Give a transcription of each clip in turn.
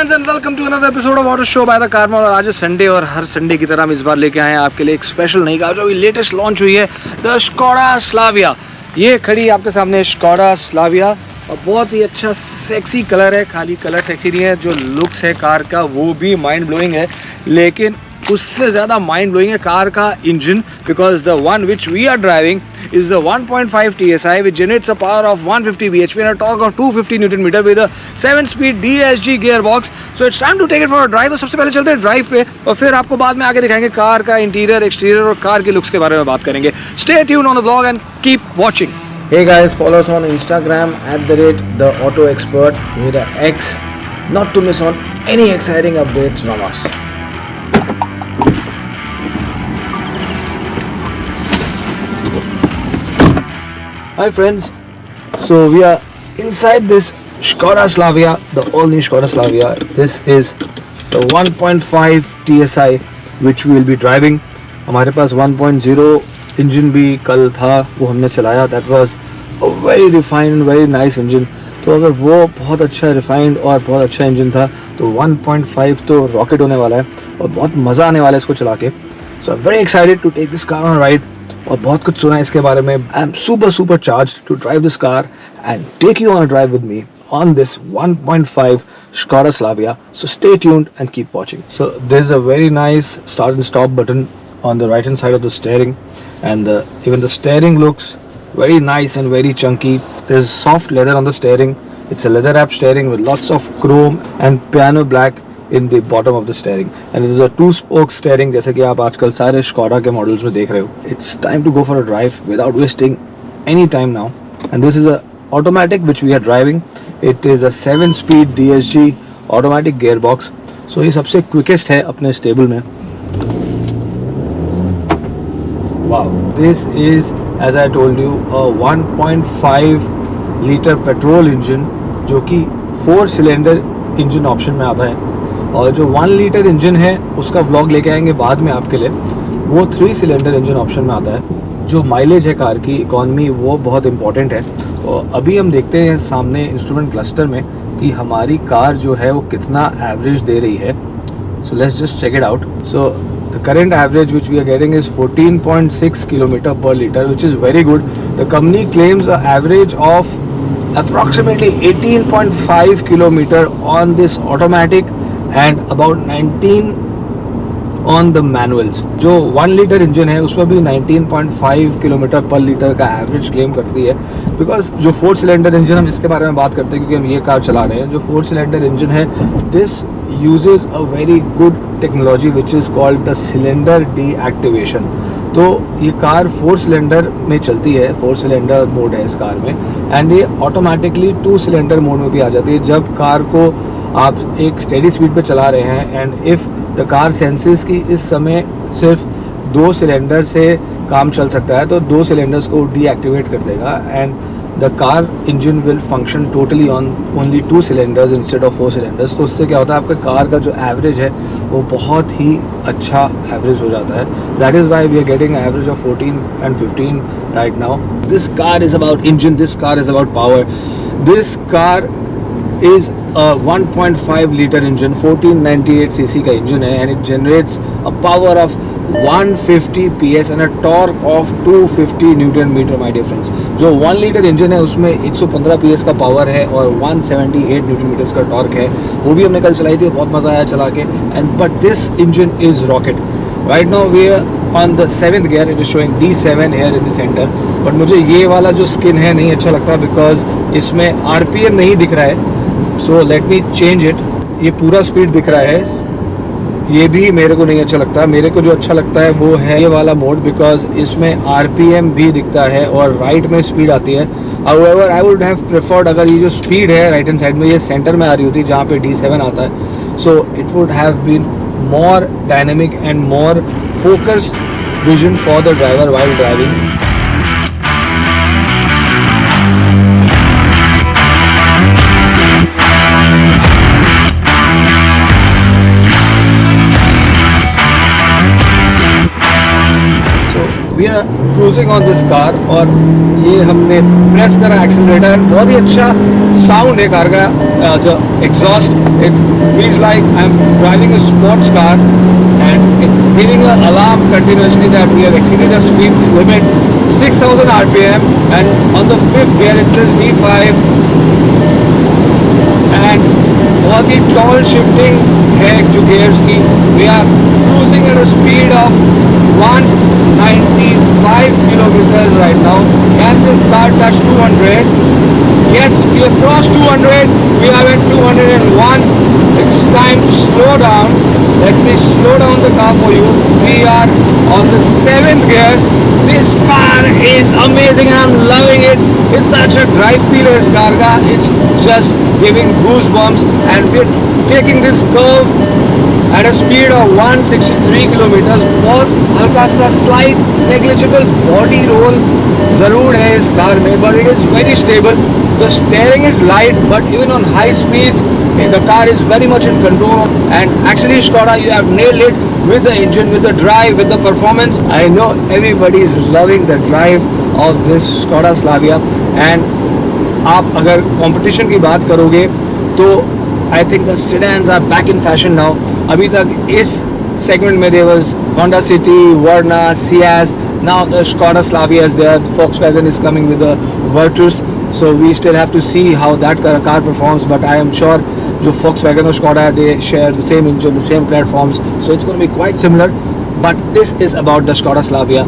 Friends and welcome to another episode of auto show by the car mall. और आज है Sunday और हर Sunday की तरह हम इस बार लेके आए हैं आपके लिए एक स्पेशल नई कार जो अभी लेटेस्ट लॉन्च हुई है, द स्कोडा स्लाविया। ये खड़ी आपके सामने स्कोडा स्लाविया और बहुत ही अच्छा सेक्सी कलर है। खाली कलर सेक्सी नहीं है, जो लुक्स है कार का वो भी माइंड ब्लोइंग है, लेकिन उससे ज़्यादा माइंड ब्लोइंग है कार का engine, because the one which we are driving is the 1.5 TSI which generates a power of 150 bhp and a torque of 250 Nm with a 7-speed DSG gearbox. So it's time to take it for a drive. तो सबसे पहले चलते हैं drive पे और फिर आपको बाद में आगे दिखाएंगे कार का इंटीरियर, एक्सटीरियर और कार के लुक्स के बारे में बात करेंगे। Stay tuned on the vlog and keep watching. Hey guys, follow us on Instagram @theAutoExpert with an X, not to miss on any exciting updates from us. Hi friends, so we are inside this Skoda Slavia, the all-new Skoda Slavia. This is the 1.5 TSI which we will be driving. हमारे पास 1.0 engine भी कल था, वो हमने चलाया. That was a very refined, very nice engine. तो अगर वो बहुत अच्छा रिफाइंड और बहुत अच्छा इंजन था तो 1.5 तो रॉकेट होने वाला है और बहुत मज़ा आने वाला है इसको चला के. So I'm very excited to take this car on a ride. और बहुत कुछ सुना है इसके बारे में. I am super charge to drive this car and take you on a drive with me on this 1.5 Skoda Slavia. So stay tuned and keep watching. So there's a very nice start and stop button on the right hand side of the steering, and even the steering looks very nice and very chunky. There's soft leather on the steering. It's a leather wrap steering with lots of chrome and piano black in the bottom of the steering, and it is a two-spoke steering जैसे कि आप आजकल सारे Skoda के models में देख रहे हो. It's time to go for a drive without wasting any time now, and this is a automatic which we are driving. It is a 7-speed DSG automatic gearbox. So ये सबसे quickest है अपने stable में. Wow, this is, as I told you, a 1.5 liter petrol engine जो कि 4 cylinder engine option में आता है, और जो 1 लीटर इंजन है उसका व्लॉग लेके आएंगे बाद में आपके लिए. वो 3 सिलेंडर इंजन ऑप्शन में आता है. जो माइलेज है कार की, इकॉनमी, वो बहुत इंपॉर्टेंट है. और अभी हम देखते हैं सामने इंस्ट्रूमेंट क्लस्टर में कि हमारी कार जो है वो कितना एवरेज दे रही है. So let's just check it out. So the current average which we are getting is 14.6 kilometre per litre, which is very good. The company claims a average of approximately 18.5 kilometer on this automatic and about 19 on the manuals. जो 1 litre engine है उसमें भी 19.5 kilometre per litre का average claim करती है. Because जो 4 cylinder engine, हम इसके बारे में बात करते हैं क्योंकि हम ये कार चला रहे हैं. जो 4 सिलेंडर इंजन है, this uses a very good technology which is called the cylinder deactivation. तो ये कार 4 सिलेंडर में चलती है, 4 सिलेंडर मोड है इस कार में, एंड ये ऑटोमेटिकली 2 सिलेंडर मोड में भी आ जाती है जब कार को आप एक स्टेडी स्पीड पे चला रहे हैं. And if the car senses की इस समय सिर्फ 2 सिलेंडर से काम चल सकता है तो 2 सिलेंडर्स को डीएक्टिवेट कर देगा, and the car engine will function totally on only 2 cylinders instead of 4 cylinders. तो उससे क्या होता है, आपका कार का जो एवरेज है वो बहुत ही अच्छा एवरेज हो जाता है. That is why we are getting average of 14 and 15 right now. This car is about engine, this car is about power. This car is a 1.5 liter engine, 1498 cc का इंजन है, and it generates a power of 150 PS and a torque of 250 Newton meter, my dear friends. जो 1 litre engine है उसमें 115 PS का power है और 178 Newton meters का torque है. वो भी हमने कल चलाई थी, बहुत मज़ा आया चला के. And but this engine is rocket. Right now we are on the 7th gear. It is showing D7 here in the center, but मुझे ये वाला जो स्किन है नहीं अच्छा लगता बिकॉज इसमें RPM नहीं दिख रहा है. सो लेट मी चेंज इट. ये पूरा स्पीड दिख रहा है, ये भी मेरे को नहीं अच्छा लगता. मेरे को जो अच्छा लगता है वो है ये वाला मोड, बिकॉज इसमें RPM भी दिखता है और राइट में स्पीड आती है. However, I would have preferred अगर ये जो स्पीड है राइट हैंड साइड में ये सेंटर में आ रही होती जहाँ पे D7 आता है, so it would have been more dynamic and more focused vision for the driver while driving. So we are cruising on this car और ये हमने प्रेस करा एक्सीलरेटर, बहुत ही अच्छा साउंड है कार का, जो exhaust it feels like I am driving a sports car and it's giving a alarm continuously that we have exceeded the speed limit 6000 rpm and on the fifth gear it says D5 and बहुत ही toll shifting है जो gears की. We are cruising at a speed of 195 kilometers right now. Can this car touch 200? Yes, we have crossed 200. We are at 201. It's time to slow down. Let me slow down the car for you. We are on the 7th gear. This car is amazing and I'm loving it. It's such a drive feel is car ka. It's just giving goosebumps and we're taking this curve at a speed of 163 kilometers. बहुत हल्का सा slight negligible body roll ज़रूर है इस car में, but it is very stable. The steering is light, but even on high speeds, the car is very much in control. And actually, Skoda, you have nailed it with the engine, with the drive, with the performance. I know everybody is loving the drive of this Skoda Slavia. And आप अगर competition की बात करोगे तो I think the sedans are back in fashion now. अभी तक इस segment में there was Honda City, Verna, Ciaz. Now the Skoda Slavia is there. Volkswagen is coming with the Virtus, so we still have to see how that car performs, but I am sure जो Volkswagen और Skoda they share the same engine, the same platforms, so it's going to be quite similar. But this is about the Skoda Slavia.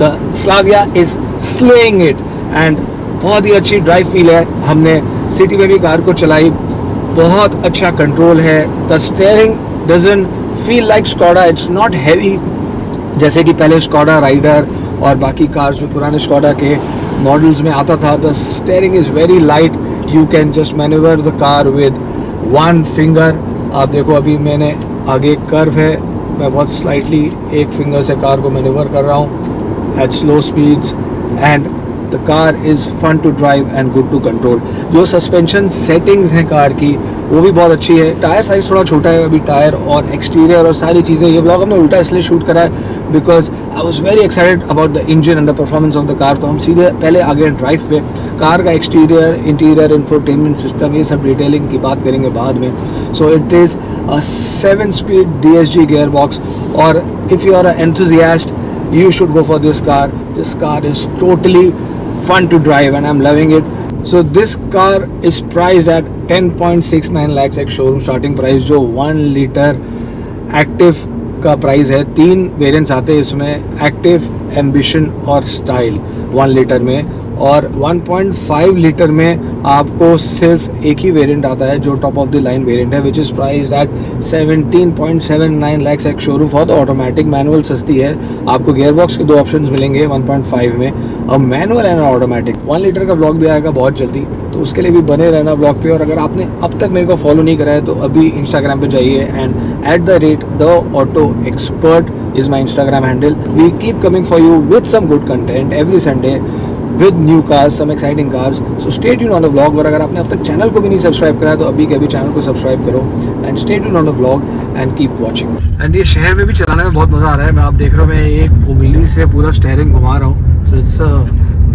The Slavia is slaying it and बहुत ही अच्छी drive feel है. हमने city में भी car को चलाई, बहुत अच्छा कंट्रोल है. The steering doesn't feel like Skoda. It's not heavy जैसे कि पहले स्कोडा राइडर और बाकी कार्स में पुराने स्कोडा के मॉडल्स में आता था. The steering is very light. You can just manoeuvre the car with one finger. आप देखो अभी मैंने आगे कर्व है, मैं बहुत स्लाइटली एक फिंगर से कार को मैन्यूवर कर रहा हूँ at slow speeds and the car is fun to drive and good to control. जो सस्पेंशन सेटिंग्स हैं कार की वो भी बहुत अच्छी है. टायर साइज़ थोड़ा छोटा है अभी, टायर और एक्सटीरियर और सारी चीज़ें. ये ब्लॉग हमने उल्टा इसलिए शूट करा है because I was very excited about the engine and the performance of the car. तो हम सीधे पहले आगे ड्राइव पे कार का एक्सटीरियर, इंटीरियर, इंफोटेनमेंट सिस्टम, ये सब डिटेलिंग की बात करेंगे बाद में. So it is a 7-speed DSG gear box और if you are a enthusiast you should go for this car. This car is totally fun to drive and I'm loving it. So this car is priced at 10.69 lakhs एक showroom starting price, जो 1 litre active का price है. 3 variants आते हैं इसमें, active, ambition और style 1 litre में. और 1.5 लीटर में आपको सिर्फ एक ही वेरिएंट आता है जो top of the line variant है, which is priced at 17.79 lakh ex showroom for the automatic. Manual सस्ती है. आपको गियर बॉक्स के 2 ऑप्शंस मिलेंगे 1.5 में, और मैनुअल एंड ऑटोमेटिक. 1 लीटर का व्लॉग भी आएगा बहुत जल्दी, तो उसके लिए भी बने रहना व्लॉग पे. और अगर आपने अब तक मेरे को फॉलो नहीं करा है तो अभी इंस्टाग्राम पे जाइए and @theAutoExpert is my Instagram handle. We keep coming for you with some good content every Sunday with new cars, some exciting cars. So stay tuned on the vlog. और अगर आपने अब तक चैनल को भी नहीं सब्सक्राइब करा है तो अभी के अभी चैनल को सब्सक्राइब करो and stay tuned on the vlog and keep watching. And ये शहर में भी चलाने में बहुत मज़ा आ रहा है. मैं आप देख रहा हूँ, मैं एक उंगली से पूरा स्टीयरिंग घुमा रहा हूँ. So it's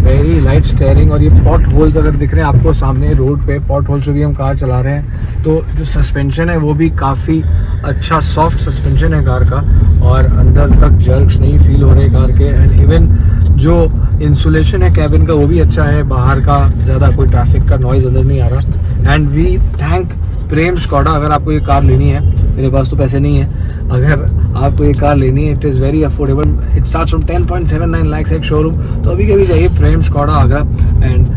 very light steering. और ये पॉट होल्स अगर दिख रहे हैं आपको सामने रोड पे, पॉट होल्स पे भी हम कार चला रहे हैं. तो जो सस्पेंशन है वो भी काफ़ी अच्छा सॉफ्ट सस्पेंशन है कार का, और अंदर तक जर्क्स नहीं फील हो रहे कार के. एंड इवन जो इंसुलेशन है कैबिन का वो भी अच्छा है. बाहर का ज़्यादा कोई ट्रैफिक का नॉइज़ अंदर नहीं आ रहा. And we thank Prem Skoda. अगर आपको ये कार लेनी है, मेरे पास तो पैसे नहीं है, अगर आपको ये कार लेनी है, it is very affordable. It starts from 10.79 lakh ex showroom. तो अभी कभी जाइए प्रेम स्कोडा आगरा. एंड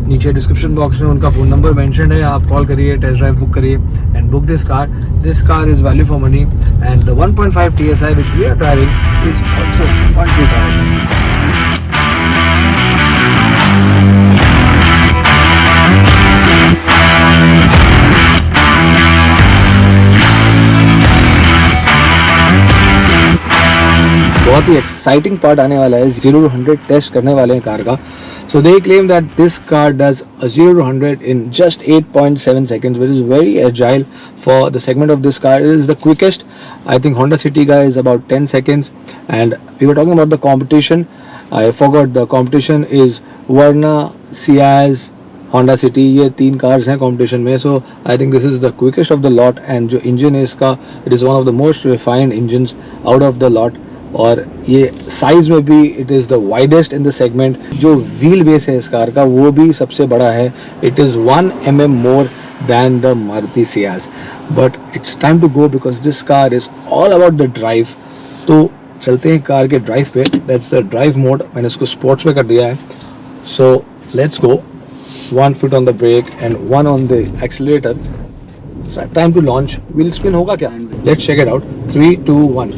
नीचे डिस्क्रिप्शन बॉक्स में उनका फ़ोन नंबर मेंशन है, आप कॉल करिए, टेस्ट ड्राइव बुक करिए and book this car. This car is value for money and the 1.5 TSI which we are driving is also fun to drive. बहुत ही exciting part आने वाला है. 0 to 100 test करने वाले हैं कार का. So they claim that this car does a 0 to 100 in just 8.7 seconds, which is very agile for the segment of this car. It is the quickest. I think Honda City guy is about 10 seconds. And we were talking about the competition. I forgot the competition is Verna, Ciaz, Honda City. ये 3 cars हैं competition में. So I think this is the quickest of the lot, and जो engine है इसका, it is one of the most refined engines out of the lot. और ये size में भी it is the widest in the segment. जो wheel base है इस कार का वो भी सबसे बड़ा है. It is 1 mm more than the Maruti Ciaz. But it's time to go because this car is all about the drive. तो चलते हैं कार के ड्राइव पे. That's the drive mode. मैंने इसको स्पोर्ट्स में कर दिया है. So let's go. 1 foot on the brake and 1 on the accelerator. So time to launch. Wheel spin होगा क्या? Let's check it out. 3, 2, 1.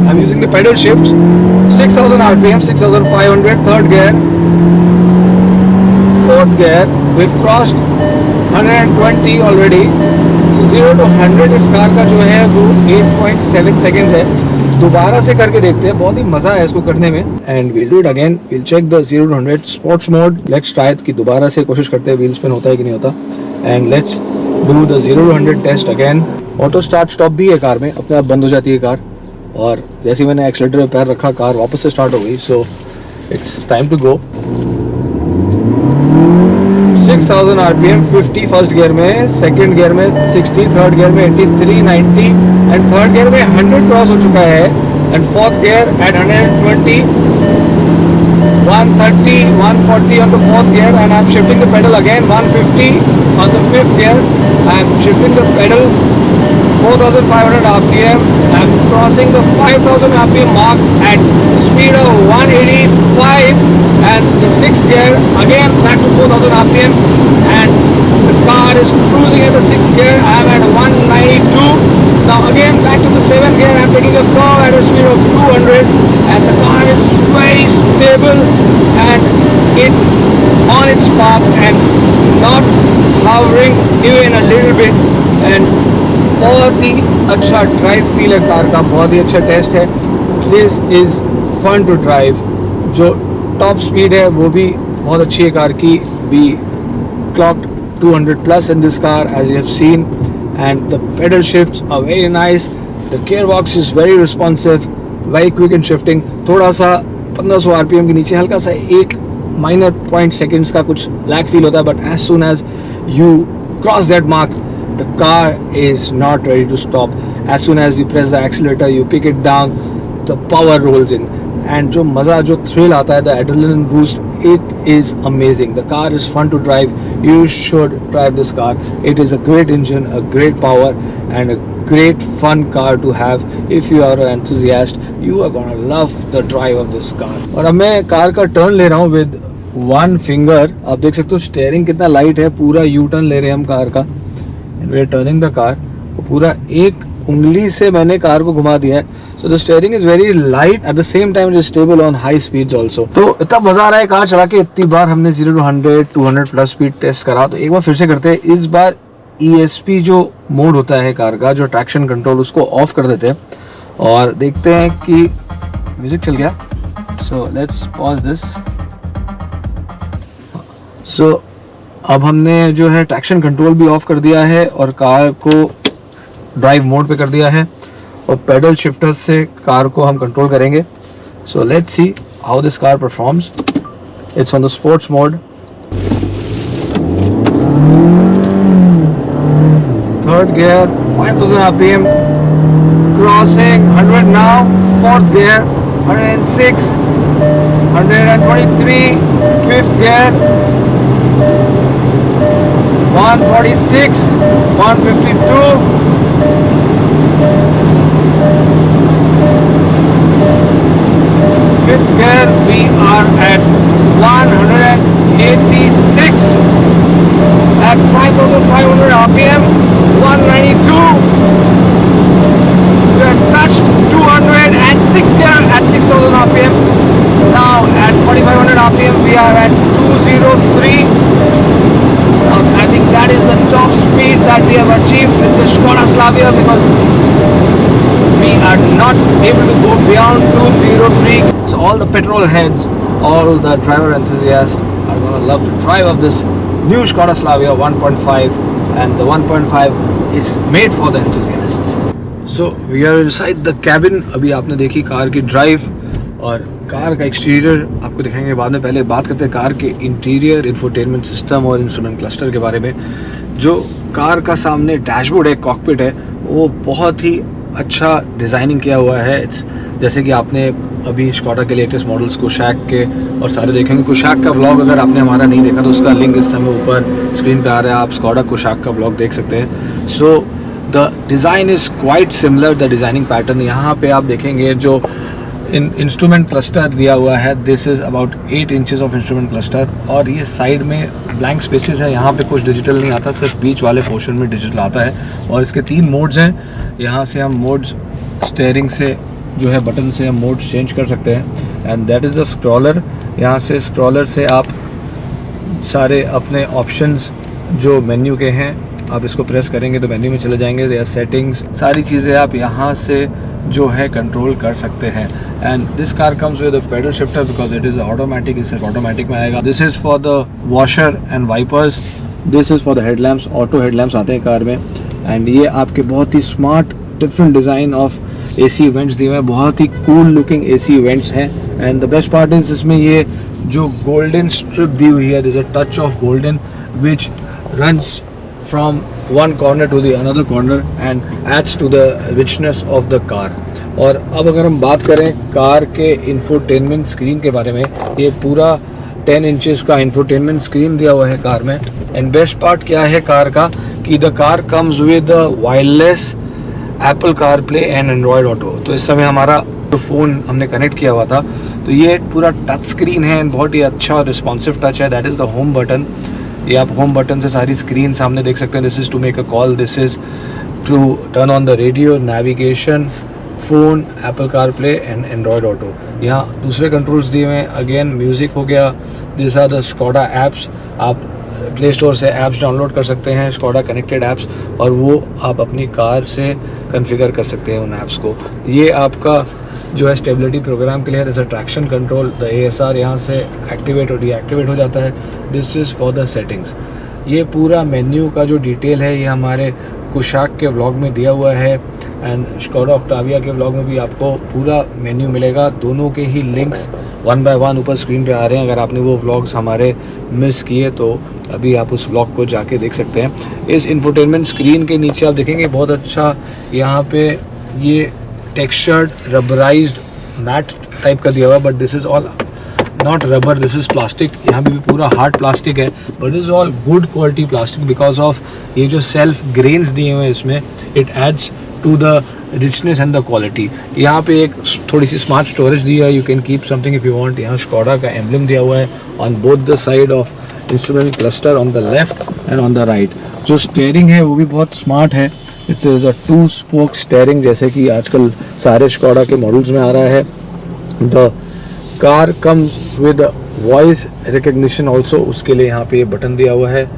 I'm using the pedal shifts. 6000 RPM, 6500, third gear, fourth gear. We've crossed 120 already. So 0 to 100 इस car का जो है वो 8.7 seconds है. दोबारा से करके देखते हैं, बहुत ही मजा है इसको करने में. And we'll do it again. We'll check the 0 to 100 sports mode. Let's try it कि दोबारा से कोशिश करते हैं wheel spin होता है कि नहीं होता. And let's do the 0 to 100 test again. Auto start stop भी है कार में, अपने आप बंद हो जाती है कार. और जैसे ही मैंने एक्सीलेटर पे पैर रखा कार वापस से स्टार्ट हो गई. So it's time to go. 6000 RPM, 50 first gear में, सेकंड गियर में 60, थर्ड गियर में 83, 90 एंड थर्ड गियर में 100 क्रॉस हो चुका है. And fourth gear at 120, 130, 140 on the fourth gear, and I'm shifting the pedal again. 150 on the fifth gear. I'm shifting the pedal. 4500 RPM. I'm crossing the 5000 RPM mark at the speed of 185, and the sixth gear again back to 4000 RPM, and the car is cruising at the sixth gear. I'm at 192. Now again back to the seventh gear. I'm taking a curve at a speed of 200, and the car is very stable and it's on its path and not hovering even a little bit. And बहुत ही अच्छा drive feel है car का, बहुत ही अच्छा test है. This is fun to drive. जो टॉप स्पीड है वो भी बहुत अच्छी है कार की. We clocked 200 plus in this car as you have seen, and the pedal shifts are very nice. The gearbox is very responsive, very quick in shifting. थोड़ा सा 1500 RPM के नीचे हल्का सा एक minor point seconds का कुछ lag feel होता है, but as soon as you cross that mark, the car is not ready to stop. As soon as you press the accelerator, you kick it down, the power rolls in, and जो मज़ा, जो thrill आता है, the adrenaline boost, it is amazing. The car is fun to drive. You should drive this car. It is a great engine, a great power, and a great fun car to have. If you are an enthusiast, you are gonna love the drive of this car. और अब मैं car का turn ले रहा हूँ with one finger. आप देख सकते हो स्टेयरिंग कितना लाइट है, पूरा यू टर्न ले रहे हैं हम कार का. We are turning the car. पूरा एक उंगली से मैंने कार को घुमा दिया है. So the steering is very light, at the same time it is stable on high speeds also. तो इतना मजा आ रहा है कार चला के. इतनी बार हमने 0 to 100, 200 प्लस स्पीड टेस्ट करा, तो एक बार फिर से करते हैं. इस बार ESP जो मोड होता है कार का, जो ट्रैक्शन कंट्रोल, उसको ऑफ कर देते हैं और देखते हैं कि म्यूजिक चल गया. So let's pause this. So अब हमने जो है ट्रैक्शन कंट्रोल भी ऑफ कर दिया है और कार को ड्राइव मोड पे कर दिया है, और पेडल शिफ्टर से कार को हम कंट्रोल करेंगे. So let's see how this car performs. It's on the sports mode. Third gear, 5000 RPM, crossing 100 now. Fourth gear 106, 123, fifth gear 146, 152, fifth gear we are at 186 at 5500 RPM, 192. We have touched 200, and sixth gear at 6000 RPM. Now at 4500 RPM we are at 203. I think that is the top speed that we have achieved with the Skoda Slavia, because we are not able to go beyond 203. So all the petrol heads, all the driver enthusiasts are going to love to drive of this new Skoda Slavia 1.5, and the 1.5 is made for the enthusiasts. So we are inside the cabin. अभी आपने देखी car की drive और car का exterior आपको दिखाएंगे बाद में। पहले बात करते हैं कार के इंटीरियर, इंफोटेनमेंट सिस्टम और इंस्ट्रूमेंट क्लस्टर के बारे में। जो कार का सामने डैशबोर्ड है, कॉकपिट है, वो बहुत ही अच्छा डिज़ाइनिंग किया हुआ है। जैसे कि आपने अभी स्कॉडा के लेटेस्ट मॉडल्स कुशाक के और सारे देखेंगे। कुशाक का व्लॉग अगर आपने हमारा नहीं देखा तो उसका लिंक इस समय ऊपर स्क्रीन पे आ रहा है, आप स्कॉडा कुशाक का व्लॉग देख सकते हैं। So the design is quite similar, the designing pattern. यहाँ पे आप देखेंगे जो इंस्ट्रूमेंट क्लस्टर दिया हुआ है, this is about 8 inches of instrument cluster. और ये साइड में ब्लैंक स्पेसेस है, यहाँ पे कुछ डिजिटल नहीं आता, सिर्फ बीच वाले पोर्शन में डिजिटल आता है। और इसके 3 मोड्स हैं। यहाँ से हम मोड्स स्टेयरिंग से जो है बटन से हम मोड्स चेंज कर सकते हैं। And that is the scroller. यहाँ से स्क्रॉलर से आप सारे अपने ऑप्शंस जो मेन्यू के हैं, आप इसको प्रेस करेंगे तो मेन्यू में चले जाएंगे। या सेटिंग्स, सारी चीज़ें आप यहाँ से जो है कंट्रोल कर सकते हैं। And this car comes with a paddle shifter because it is automatic. इस ऑटोमेटिक में आएगा। This is for the washer and wipers, this is for the headlamps. Auto headlamps आते हैं कार में। एंड ये आपके बहुत ही smart different design of AC vents दिए हुए हैं, बहुत ही कूल लुकिंग AC वेंट्स हैं। And the best part is इसमें ये जो गोल्डन स्ट्रिप दी हुई है, this a touch of golden which runs from one corner to the another corner and adds to the richness of the car। और अब अगर हम बात करें कार के इंफोटेनमेंट स्क्रीन के बारे में, ये पूरा 10 इंचेस का इंफोटेनमेंट स्क्रीन दिया हुआ है कार में। एंड बेस्ट पार्ट क्या है कार का कि the car comes with wireless Apple CarPlay and Android auto. तो इस समय हमारा जो फ़ोन हमने कनेक्ट किया हुआ था, तो ये पूरा टच स्क्रीन है, बहुत ही अच्छा रिस्पॉन्सिव टच है। That is the home button. ये आप होम बटन से सारी स्क्रीन सामने देख सकते हैं। This is to make a call, this is to turn on the radio, navigation, phone, Apple CarPlay and Android Auto. यहाँ दूसरे कंट्रोल्स दिए हुए हैं। अगेन म्यूज़िक हो गया। This are the Skoda apps. आप प्ले स्टोर से apps download कर सकते हैं, स्कॉडा कनेक्टेड ऐप्स, और वो आप अपनी कार से कॉन्फ़िगर कर सकते हैं उन ऐप्स को। ये आपका जो है स्टेबिलिटी प्रोग्राम के लिए है। जैसे ट्रैक्शन कंट्रोल, द ASR यहाँ से एक्टिवेट और डीएक्टिवेट हो जाता है। This is for the settings. ये पूरा मेन्यू का जो डिटेल है ये हमारे कुशाक के व्लॉग में दिया हुआ है। एंड स्कोडा ऑक्टाविया के व्लॉग में भी आपको पूरा मेन्यू मिलेगा। दोनों के ही लिंक्स 1 बाय 1 ऊपर स्क्रीन पे आ रहे हैं। अगर आपने वो व्लॉग्स हमारे मिस किए तो अभी आप उस व्लॉग को जाके देख सकते हैं। इस इंफोटेनमेंट स्क्रीन के नीचे आप देखेंगे बहुत अच्छा यहाँ पे ये टेक्सचर्ड रबराइज्ड मैट टाइप का दिया हुआ है, but this is all not rubber, this is plastic. यहाँ पे भी पूरा हार्ड प्लास्टिक है, but is all good quality plastic because of ये जो सेल्फ ग्रेन्स दिए हुए हैं इसमें, it adds to the richness and the quality. यहाँ पे एक थोड़ी सी स्मार्ट स्टोरेज दी है, you can keep something if you want. यहाँ स्कॉडा का एम्बलम दिया हुआ है on both the side of instrument cluster, on the left and on the right. जो स्टेयरिंग है वो भी बहुत स्मार्ट है। It's is a 2 spoke steering, जैसे कि आजकल सारे स्कॉडा के मॉडल्स में आ रहा है। The car comes with voice recognition also, उसके लिए यहाँ पे ये बटन दिया हुआ है।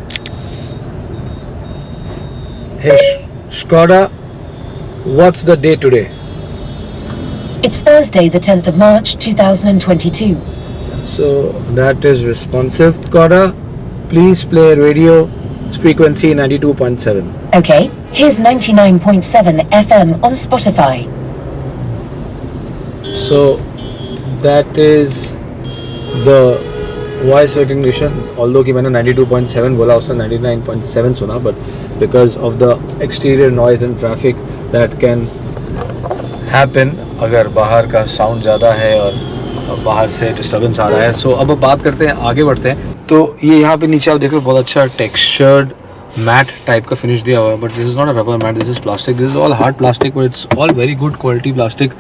Skoda, what's the day today? It's Thursday, the 10th of March, 2022. So that is responsive. Skoda, please play radio frequency 92.7. Okay, here's 99.7 FM on Spotify. So that is the voice recognition. Although कि मैंने 92.7 बोला, उसने 99.7 सुना, but because of the exterior noise and traffic that can happen, अगर बाहर का sound ज़्यादा है और बाहर से डिस्टर्बेंस आ रहा है। सो अब बात करते हैं, आगे बढ़ते हैं। तो ये यहाँ पे नीचे आप देखो बहुत अच्छा टेक्सचर्ड मैट टाइप का फिनिश दिया हुआ है, but this is not a rubber matte, this is plastic. This is all hard plastic, but it's all very good quality plastic.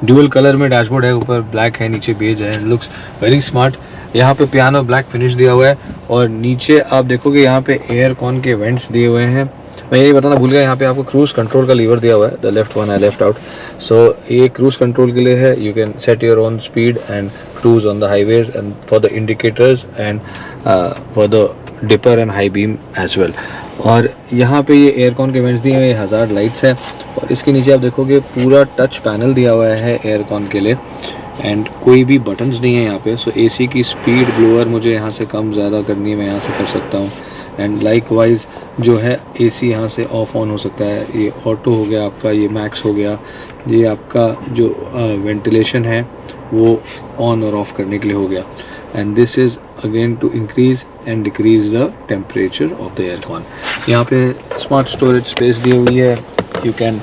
Dual colour में डैशबोर्ड है, ऊपर ब्लैक है, नीचे बेज है। Looks very smart. यहाँ पे पियानो ब्लैक फिनिश दिया हुआ है, और नीचे आप देखोगे यहाँ पे एयर कॉन के वेंट्स दिए हुए हैं। मैं यही बताना भूल गया, यहाँ पे आपको क्रूज़ कंट्रोल का लीवर दिया हुआ है, the left one I left out. So ये क्रूज़ कंट्रोल के लिए है, you can set your own speed and cruise on the highways, and for the indicators and for the dipper and high beam as well. और यहाँ पे ये aircon के vents दिए हुए, हज़ार लाइट्स है, और इसके नीचे आप देखोगे पूरा टच पैनल दिया हुआ है एयरकॉन के लिए, एंड कोई भी बटन्स नहीं है यहाँ पे। सो AC की स्पीड ब्लोअर मुझे यहाँ से कम ज़्यादा करनी है, मैं यहाँ से कर सकता हूँ। एंड लाइकवाइज जो है एसी यहाँ से ऑफ ऑन हो सकता है। ये ऑटो हो गया आपका, ये मैक्स हो गया, ये आपका जो वेंटिलेशन है वो ऑन और ऑफ करने के लिए हो गया। And this is again to increase and decrease the temperature of the aircon. यहाँ पे स्मार्ट स्टोरेज स्पेस दी हुई है, you can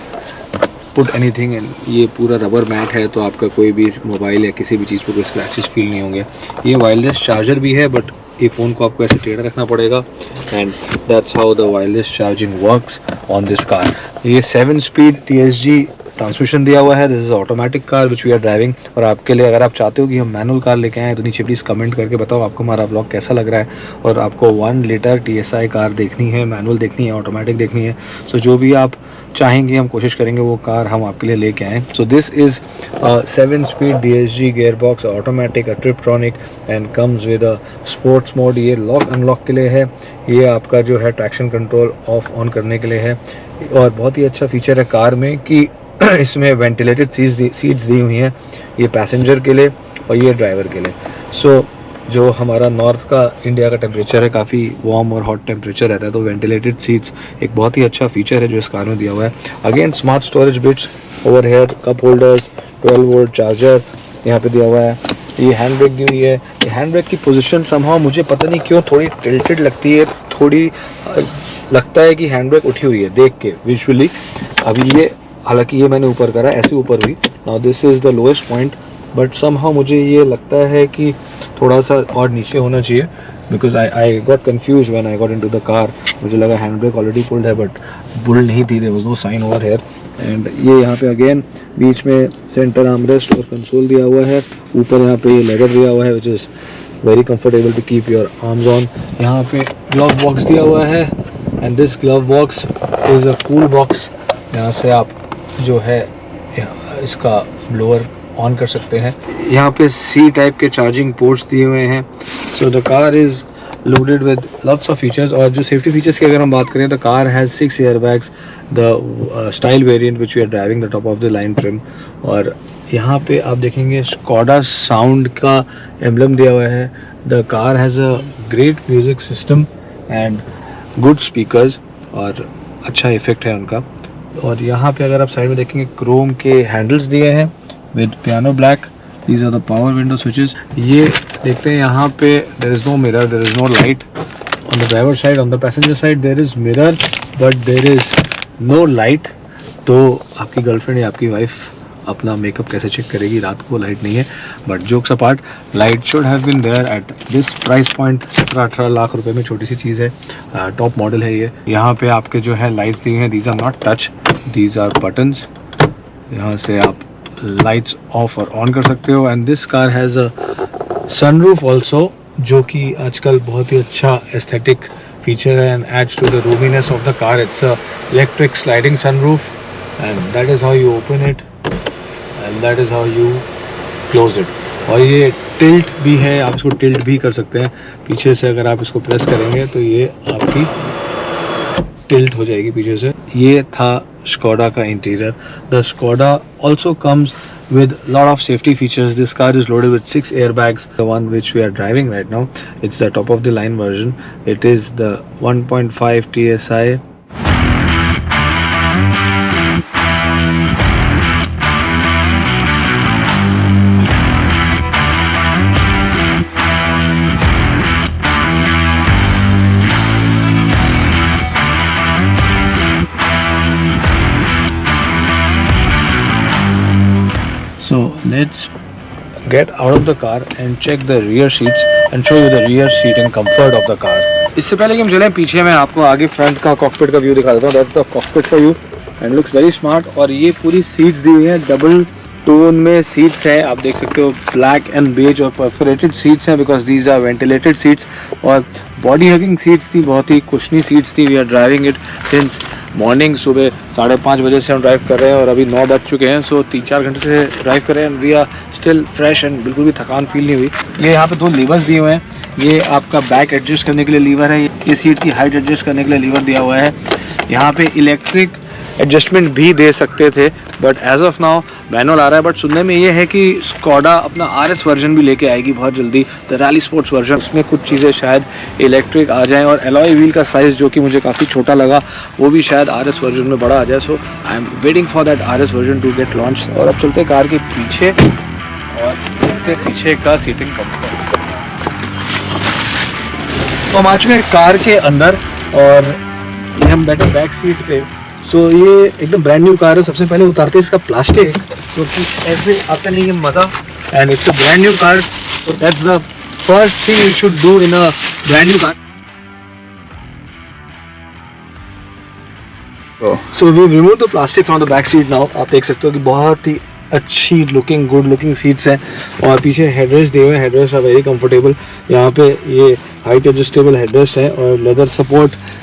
put anything and ये पूरा रबर मैट है तो आपका कोई भी मोबाइल या किसी भी चीज़ पर कोई स्क्रैचेस फील नहीं होंगे। ये वायरलेस चार्जर भी है बट ये फ़ोन को आपको ऐसे टेढ़ा रखना पड़ेगा and that's how the wireless charging works on this car. ये 7 स्पीड TSG ट्रांसमिशन दिया हुआ है। This is automatic car which we are driving. और आपके लिए अगर आप चाहते हो कि हम मैनुअल कार लेके आएँ तो नीचे प्लीज़ कमेंट करके बताओ आपको हमारा ब्लॉग कैसा लग रहा है, और आपको 1 लीटर TSI कार देखनी है, मैनुअल देखनी है, ऑटोमेटिक देखनी है। सो जो भी आप चाहेंगे हम कोशिश करेंगे वो कार हम आपके लिए लेके आएँ। So this is 7 speed DSG gear box, automatic, tiptronic and comes with a sports mode. ये लॉक अनलॉक के लिए है, ये आपका जो है ट्रैक्शन कंट्रोल ऑफ ऑन करने के लिए है। और बहुत ही अच्छा फीचर है कार में कि इसमें वेंटिलेटेड सीट्स दी हुई हैं, ये पैसेंजर के लिए और ये ड्राइवर के लिए। सो जो हमारा नॉर्थ का इंडिया का टेम्परेचर है काफ़ी वार्म और हॉट टेम्परेचर रहता है, तो वेंटिलेटेड सीट्स एक बहुत ही अच्छा फीचर है जो इस कार में दिया हुआ है। Again smart storage bits over here, cup holders, 12 volt charger यहाँ पे दिया हुआ है। ये हैंड ब्रेक दी हुई है। ये हैंड ब्रेक की पोजीशन समहाउ मुझे पता नहीं क्यों थोड़ी टिल्टेड लगती है, थोड़ी लगता है कि हैंड ब्रेक उठी हुई है देख के विजुअली। अभी ये हालांकि ये मैंने ऊपर करा, ऐसे ऊपर हुई। Now this is the lowest point, but somehow मुझे ये लगता है कि थोड़ा सा और नीचे होना चाहिए, because I got confuse when I got into the car. मुझे लगा हैंड ब्रेक ऑलरेडी पुल्ड है, बट पुल्ड नहीं थी, there was no sign over here. And ये यहाँ पे अगेन बीच में सेंटर आर्मरेस्ट और कंसोल दिया हुआ है। ऊपर यहाँ पे ये लेदर दिया हुआ है which is very comfortable to keep your arms on. यहाँ पे ग्लव बॉक्स दिया हुआ है and this glove box is a cool box. यहाँ से आप जो है इसका ब्लोअर ऑन कर सकते हैं। यहाँ पे C टाइप के चार्जिंग पोर्ट्स दिए हुए हैं। सो the car is loaded with lots of features. और जो सेफ्टी फीचर्स की अगर हम बात करें तो car has 6 airbags, the style variant which we are driving, the top of the line trim. और यहाँ पे आप देखेंगे स्कोडा साउंड का एम्बलम दिया हुआ है। The car has a great music system and good speakers और अच्छा इफेक्ट है उनका। और यहाँ पे अगर आप साइड में देखेंगे क्रोम के हैंडल्स दिए हैं with piano black. These are the power window switches. ये देखते हैं यहाँ पे there is no mirror, there is no light on the driver side. On the passenger side there is mirror but there is no light. तो आपकी girlfriend या आपकी wife अपना मेकअप कैसे चेक करेगी, रात को लाइट नहीं है। But jokes apart, light should have been there at this price point. 17-18 lakh रुपए में छोटी सी चीज़ है, टॉप मॉडल है ये। यहाँ पे आपके जो है लाइट्स दी हैं, these are not touch, these are buttons. यहाँ से आप लाइट्स ऑफ और ऑन कर सकते हो। And this car has a sunroof also, जो कि आजकल बहुत ही अच्छा एस्थेटिक फीचर है and adds to the roominess of the car. It's a electric sliding sunroof and that is how you open it and that is how you close it. और ये tilt भी है, आप इसको टिल्ट भी कर सकते हैं। पीछे से अगर आप इसको प्रेस करेंगे तो ये आपकी टिल्ट हो जाएगी पीछे से। ये था स्कोडा का interior. The Skoda also comes with lot of safety features. This car is loaded with 6 airbags. The one which we are driving right now, it's the top of the line version. It is the 1.5 TSI. So let's get out of the car and check the rear seats and show you the rear seating comfort of the car. इससे पहले कि हम चलें पीछे, मैं आपको आगे front का कॉकपिट का व्यू दिखा देता हूँ। That's the cockpit for you and looks very smart. और ये पूरी सीट्स दी हुई हैं, डबल टोन में सीट्स हैं, आप देख सकते हो, ब्लैक एंड बेज और परफोरेटेड सीट्स हैं because these are ventilated seats. और बॉडी हगिंग सीट्स थी, बहुत ही कुशनी सीट्स थी। We are driving it since morning, सुबह 5:30 बजे से हम ड्राइव कर रहे हैं और अभी 9 बज चुके हैं। सो 3-4 घंटे से ड्राइव कर रहे हैं and we are still fresh and बिल्कुल भी थकान फील नहीं हुई। ये यहाँ पे 2 लीवर्स दिए हुए हैं। ये आपका बैक एडजस्ट करने के लिए लीवर है, ये सीट की हाइट एडजस्ट करने के लिए लीवर दिया हुआ है। यहाँ पे इलेक्ट्रिक एडजस्टमेंट भी दे सकते थे but as of now manual आ रहा है, बट सुनने में ये है कि स्कोडा अपना RS वर्जन भी लेके आएगी बहुत जल्दी, द रैली स्पोर्ट्स वर्जन। उसमें कुछ चीज़ें शायद इलेक्ट्रिक आ जाएँ, और एलॉय व्हील का साइज़ जो कि मुझे काफ़ी छोटा लगा वो भी शायद RS वर्जन में बड़ा आ जाए। So I am waiting for that RS version to get launch. और अब चलते कार के पीछे और देखते पीछे का सीटिंग कम्फर्ट। तो हम आ चुके हैं कार के अंदर और ये हम बैठे बैक सीट पे। सो ये एकदम ब्रांड न्यू कार है। सबसे पहले उतारते हैं इसका प्लास्टिक, क्योंकि ऐसे आता नहीं है मज़ा, and it's a brand new car, so that's the first thing you should do in a brand new car. So we remove the plastic from the back seat now. आप देख सकते हो कि बहुत ही अच्छी लुकिंग गुड लुकिंग सीट्स हैं, और पीछे हेडरेस्ट दिए हुए हैं। Headrest are very comfortable. यहाँ पे ये हाइट एडजस्टेबल हेडरेस्ट है और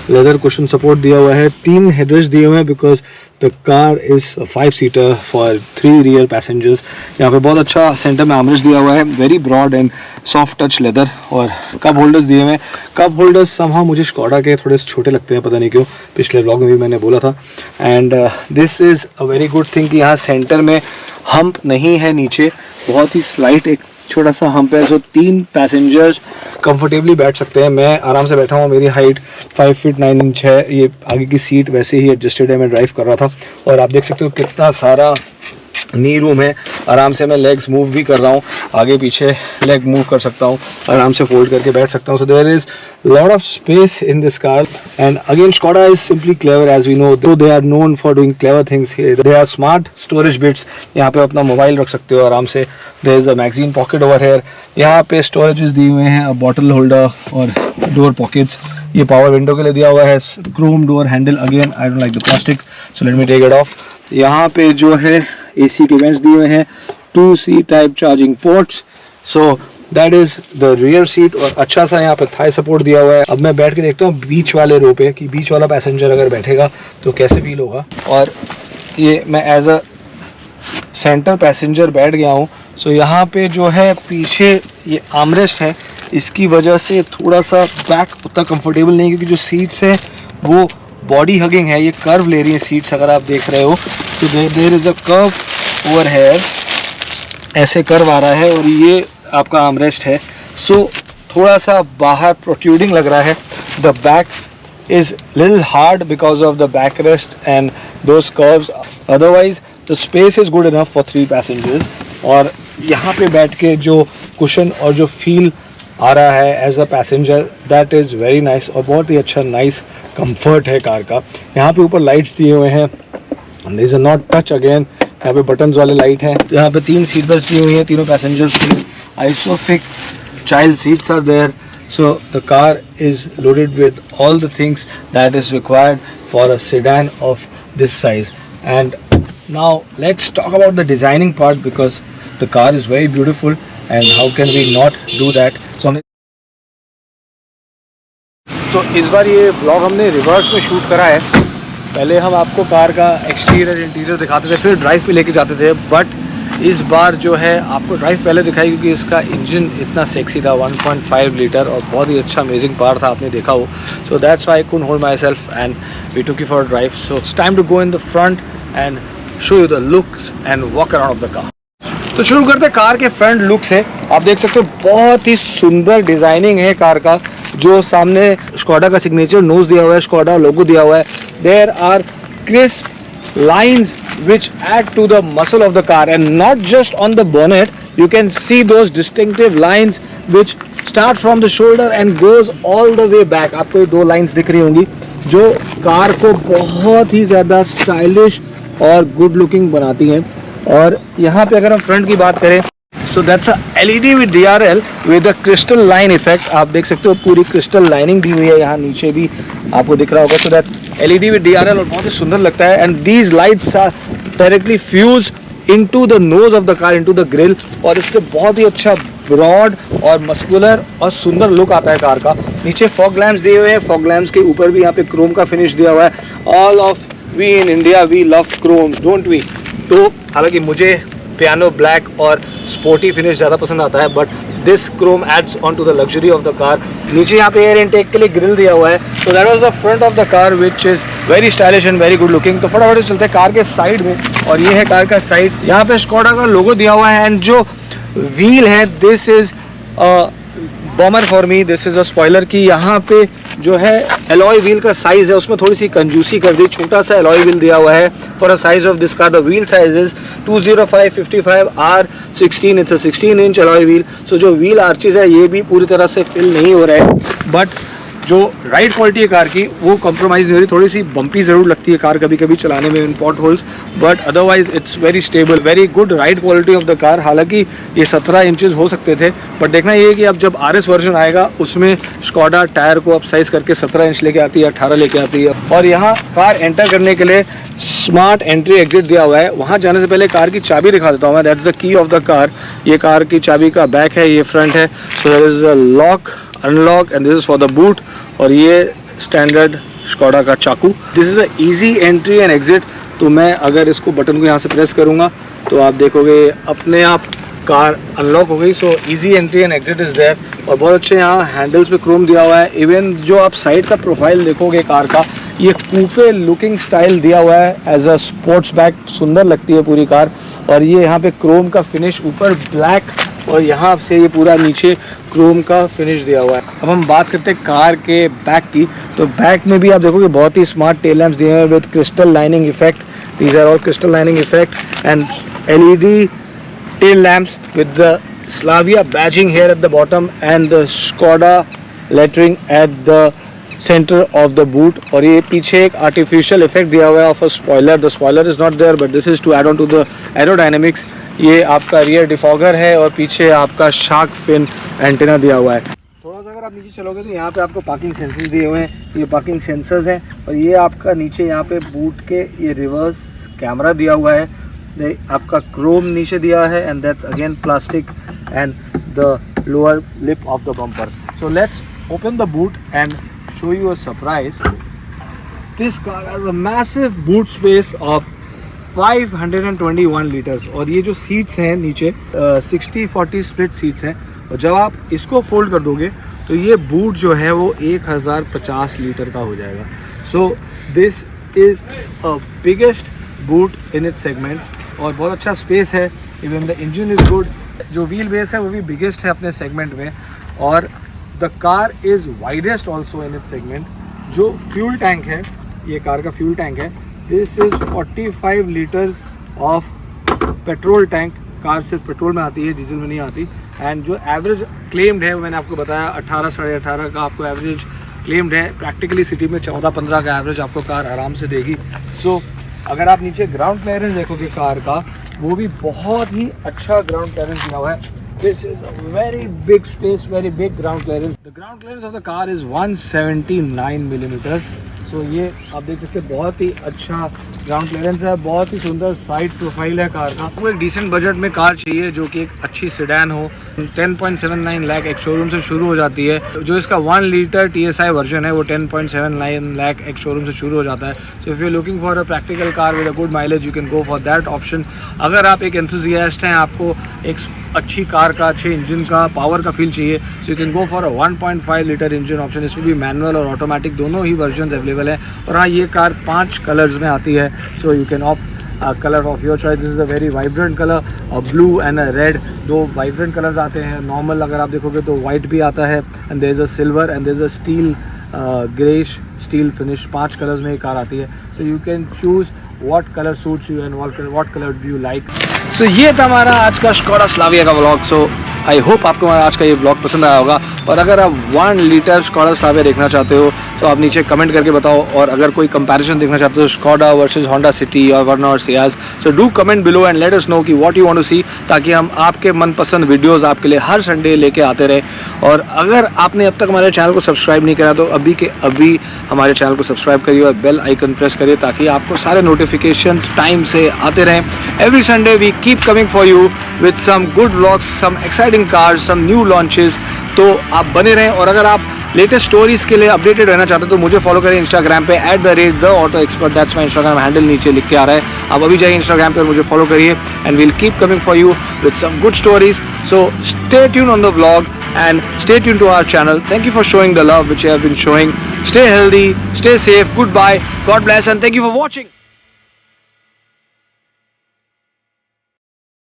लेदर कुशन सपोर्ट दिया हुआ है। 3 हेडरेस्ट दिए हुए हैं because the car is 5 seater for 3 rear passengers. यहाँ पे बहुत अच्छा सेंटर में आर्मरेस्ट दिया हुआ है, very broad and soft touch leather, और कप होल्डर्स दिए हुए हैं। कप होल्डर्स समहाउ मुझे स्कोडा के थोड़े छोटे लगते हैं, पता नहीं क्यों, पिछले व्लॉग में भी मैंने बोला था। And this is a very good thing कि यहाँ सेंटर में हम्प नहीं है, नीचे बहुत ही स्लाइट एक छोटा सा हम्प है, सो 3 पैसेंजर्स कंफर्टेबली बैठ सकते हैं। मैं आराम से बैठा हूँ, मेरी हाइट 5 फीट 9 इंच है। ये आगे की सीट वैसे ही एडजस्टेड है, मैं ड्राइव कर रहा था, और आप देख सकते हो कितना सारा नी रूम है। आराम से मैं लेग्स मूव भी कर रहा हूँ, आगे पीछे लेग मूव कर सकता हूँ, आराम से फोल्ड करके बैठ सकता हूँ। So there is lot of space in this car, and again Skoda is simply clever as we know, though they are known for doing clever things. They are smart storage bits, यहाँ पे अपना mobile रख सकते हो आराम से। There is a magazine pocket over here, यहाँ पे स्टोरेजेस दिए हुए हैं, बॉटल होल्डर और डोर पॉकेट्स। ये पावर विंडो के लिए दिया हुआ है, Chrome door handle, again I don't like the plastic, so let me take it off. यहाँ पे जो है AC के वेंट्स दिए हुए हैं, 2C type charging ports, so that is the rear seat, और अच्छा सा यहाँ पे थाई सपोर्ट दिया हुआ है। अब मैं बैठ के देखता हूँ बीच वाले रो पे कि बीच वाला पैसेंजर अगर बैठेगा तो कैसे फील होगा। और ये मैं एज अ सेंटर पैसेंजर बैठ गया हूँ। सो यहाँ पे जो है पीछे ये आर्मरेस्ट है, इसकी वजह से थोड़ा सा बैक उतना कंफर्टेबल नहीं है, क्योंकि जो सीट्स हैं वो बॉडी हगिंग है, ये कर्व ले रही है सीट्स, अगर आप देख रहे हो। So there is a curve over here, ऐसे कर्व आ रहा है, और ये आपका आर्मरेस्ट है। सो थोड़ा सा बाहर प्रोट्रूडिंग लग रहा है। The back is little hard because of the back rest and those curves, otherwise the space is good enough for 3 passengers. और यहाँ पे बैठ के जो कुशन और जो फील आ रहा है as a passenger, that is very nice, और बहुत ही अच्छा नाइस कंफर्ट है कार का। यहाँ पे ऊपर लाइट्स दिए हुए हैं, this is not touch again, यहाँ पे बटन्स वाले लाइट हैं। यहाँ पे 3 सीट बेल्ट दी हुई हैं तीनों पैसेंजर्स के लिए, Isofix child seats are there, so the car is loaded with all the things that is required for a sedan of this size. And now let's talk about the designing part, because the car is very beautiful and how can we not do that. So इस बार ये blog हमने reverse में shoot करा है। पहले हम आपको कार का एक्सटीरियर इंटीरियर दिखाते थे, फिर ड्राइव पे लेके जाते थे, बट इस बार जो है आपको ड्राइव पहले दिखाई, क्योंकि इसका इंजन इतना सेक्सी था, 1.5 लीटर, और बहुत ही अच्छा अमेजिंग पावर था, आपने देखा हो। So that's why I couldn't hold myself and we took you for a drive. So it's time to go in the front and show you the looks and walk around of the car. तो शुरू करते हैं car के front look से। आप देख सकते हो बहुत ही सुंदर डिजाइनिंग है कार का, जो सामने स्कोडा का सिग्नेचर नोज दिया हुआ है, स्कोडा लोगो दिया हुआ है। There are crisp lines which add to the muscle of the car, and not just on the bonnet, you can see those distinctive lines which start from the shoulder and goes all the way back. आपको 2 lines दिख रही होंगी जो car को बहुत ही ज़्यादा stylish और good looking बनाती हैं। और यहाँ पे अगर हम फ्रंट की बात करें, so that's a LED with DRL with a crystal line effect. आप देख सकते हो पूरी क्रिस्टल लाइनिंग दी हुई है, यहाँ नीचे भी आपको दिख रहा होगा। so that's LED with DRL और बहुत ही सुंदर लगता है। and these lights are directly fused into the nose of the car, into the grill, और इससे बहुत ही अच्छा ब्रॉड और मस्कुलर और सुंदर लुक आता है कार का। नीचे फॉग लैम्प्स दिए हुए हैं, फॉग लैम्प्स के ऊपर भी यहाँ पे क्रोम का फिनिश दिया हुआ है। All of we in India we love chrome, don't we? तो हालांकि मुझे पियानो ब्लैक और स्पोर्टी फिनिश ज़्यादा पसंद आता है, but this chrome adds on to the luxury of the car. नीचे यहाँ पे एयर इनटेक के लिए ग्रिल दिया हुआ है। तो that was the front of the car which is very stylish and very good looking. तो फटाफट चलते हैं कार के साइड में। और ये है कार का साइड, यहाँ पे स्कोडा का लोगो दिया हुआ है। एंड जो व्हील है, this is Baumer for me, this is a spoiler की यहाँ पे जो है एलॉय व्हील का साइज है उसमें थोड़ी सी कंजूसी कर दी, छोटा सा एलॉय व्हील दिया हुआ है for a size of this car. The wheel size is 205/55R16, it's a 16 inch alloy wheel. So जो व्हील आर्चेस है ये भी पूरी तरह से फिल नहीं हो रहा है, बट जो राइड क्वालिटी है कार की वो कॉम्प्रोमाइज़ नहीं हो रही, थोड़ी सी बम्पी ज़रूर लगती है कार कभी कभी चलाने में in pot holes, but otherwise it's very stable, very good ride quality of the car. हालांकि ये 17 इंचेस हो सकते थे, बट देखना ये है कि अब जब RS वर्जन आएगा उसमें स्कोडा टायर को अब साइज़ करके 17 इंच लेके आती है, 18 लेके आती है। और यहाँ कार एंटर करने के लिए स्मार्ट एंट्री एग्जिट दिया हुआ है। वहाँ जाने से पहले कार की चाबी दिखा देता हूँ मैं, that's the key of the car. ये कार की चाबी का बैक है, ये फ्रंट है। So there is a lock, unlock and this is for the boot. और ये स्टैंडर्ड स्कोडा का चाकू। This is a easy entry and exit. तो मैं अगर इसको बटन को यहाँ से प्रेस करूँगा तो आप देखोगे अपने आप कार अनलॉक हो गई। So easy entry and exit is there. और बहुत अच्छे यहाँ हैंडल्स पे क्रोम दिया हुआ है। इवन जो आप साइड का प्रोफाइल देखोगे कार का, ये कूपे लुकिंग स्टाइल दिया हुआ है एज अ स्पोर्ट्स बैग, सुंदर लगती है पूरी कार। और ये यहाँ पे क्रोम का फिनिश, ऊपर ब्लैक और यहाँ से ये पूरा नीचे क्रोम का फिनिश दिया हुआ है। अब हम बात करते हैं कार के बैक की, तो बैक में भी आप देखोगे बहुत ही स्मार्ट टेल लैंप्स दिए हैं with crystal lining effect. These are all crystal lining effect and LED tail lamps with the Slavia badging here at the bottom and the Skoda lettering at the center of the boot। और ये पीछे एक artificial effect दिया हुआ है of a spoiler। The spoiler is not there but this is to add on to the aerodynamics। ये आपका rear defogger है और पीछे आपका shark fin antenna दिया हुआ है। थोड़ा सा अगर आप नीचे चलोगे तो यहाँ पे आपको पार्किंग सेंसर्स दिए हुए हैं, ये पार्किंग सेंसर्स हैं। और ये आपका नीचे यहाँ पे बूट के ये रिवर्स कैमरा दिया हुआ है, आपका क्रोम नीचे दिया है and that's again plastic and the lower lip of the bumper. So let's open the boot and show you a surprise. This car has a massive boot space of 521 litres. और ये जो seats हैं नीचे 60-40 split seats हैं। और जब आप इसको फोल्ड कर दोगे तो ये बूट जो है वो 1050 लीटर का हो जाएगा। सो this is a biggest boot in it segment और बहुत अच्छा स्पेस है। Even the engine is good. जो व्हील बेस है वो भी बिगेस्ट है अपने सेगमेंट में। और the car is widest also in it segment. जो फ्यूल टैंक है, ये कार का फ्यूल टैंक है, this is 45 litres of petrol tank. Car सिर्फ पेट्रोल में आती है, डीजल में नहीं आती। एंड जो एवरेज क्लेम्ड है वो मैंने आपको बताया 18 साढ़े 18 का आपको एवरेज क्लेम्ड है। प्रैक्टिकली सिटी में 14-15 का एवरेज आपको कार आराम से देगी। सो अगर आप नीचे ग्राउंड क्लियरेंस देखोगे कार का, वो भी बहुत ही अच्छा ग्राउंड क्लियरेंस दिया हुआ है। This is a very big space, very big ground clearance. The ground clearance of the car is 179 millimetre. So ये आप देख सकते हैं बहुत ही अच्छा ग्राउंड क्लियरेंस है, बहुत ही सुंदर साइड प्रोफाइल है कार का। आपको एक डिसेंट बजट में कार चाहिए जो कि एक अच्छी सेडान हो। 10.79 लाख एक शोरूम से शुरू हो जाती है। जो इसका 1 लीटर TSI वर्जन है वो 10.79 लाख एक शोरूम से शुरू हो जाता है। So if you are looking for a practical car with a good mileage you can go for that option. अगर आप एक एंथुसियास्ट हैं, आपको एक अच्छी कार का, अच्छे इंजन का, पावर का फील चाहिए, सो you can go for a 1.5 litre engine option. इसमें भी मैनुअल और ऑटोमेटिक दोनों ही वर्जन अवेलेबल है। और हाँ, ये कार 5 कलर्स में आती है। So you can opt colour of your choice. This is a very vibrant colour और ब्लू एंड रेड, दो वाइब्रेंट कलर्स आते हैं। नॉर्मल अगर आप देखोगे तो वाइट भी आता है and there is a silver and there is a steel greyish steel finish. 5 colours में ये कार आती है। So you can choose what color suits you and what color do you like। So ये था हमारा आज का स्कोडा स्लाविया का व्लॉग। सो आई होप आपको हमारा आज का ये व्लॉग पसंद आया होगा। और अगर आप 1 लीटर स्कोडा स्लाविया देखना चाहते हो तो आप नीचे कमेंट करके बताओ। और अगर कोई कंपैरिजन देखना चाहते हो स्कोडा वर्सेस होंडा सिटी और वर्ना और Ciaz, so do comment below and let us know कि व्हाट यू वांट टू सी, ताकि हम आपके मनपसंद वीडियोस आपके लिए हर संडे लेके आते रहे। और अगर आपने अब तक हमारे चैनल को सब्सक्राइब नहीं करा तो अभी के अभी हमारे चैनल को सब्सक्राइब करिए और बेल आइकन प्रेस करिए ताकि आपको सारे नोटिफिकेशंस टाइम से आते रहें। Every Sunday we keep coming for you with some good vlogs, some exciting cars, some new launches. तो आप बने रहें। और अगर आप लेटेस्ट स्टोरीज के लिए अपडेटेड रहना चाहते हो तो मुझे फॉलो करें इंस्टाग्राम पे @theautoexpert। That's my Instagram handle नीचे लिख के आ रहा है। आप अभी जाइए इंस्टाग्राम पे और मुझे फॉलो करिए and we'll keep coming for you with some good stories. So stay tune on the vlog and stay tuned to our channel. Thank you for showing the love which you have been showing. Stay healthy, stay safe, goodbye, God bless and thank you for watching.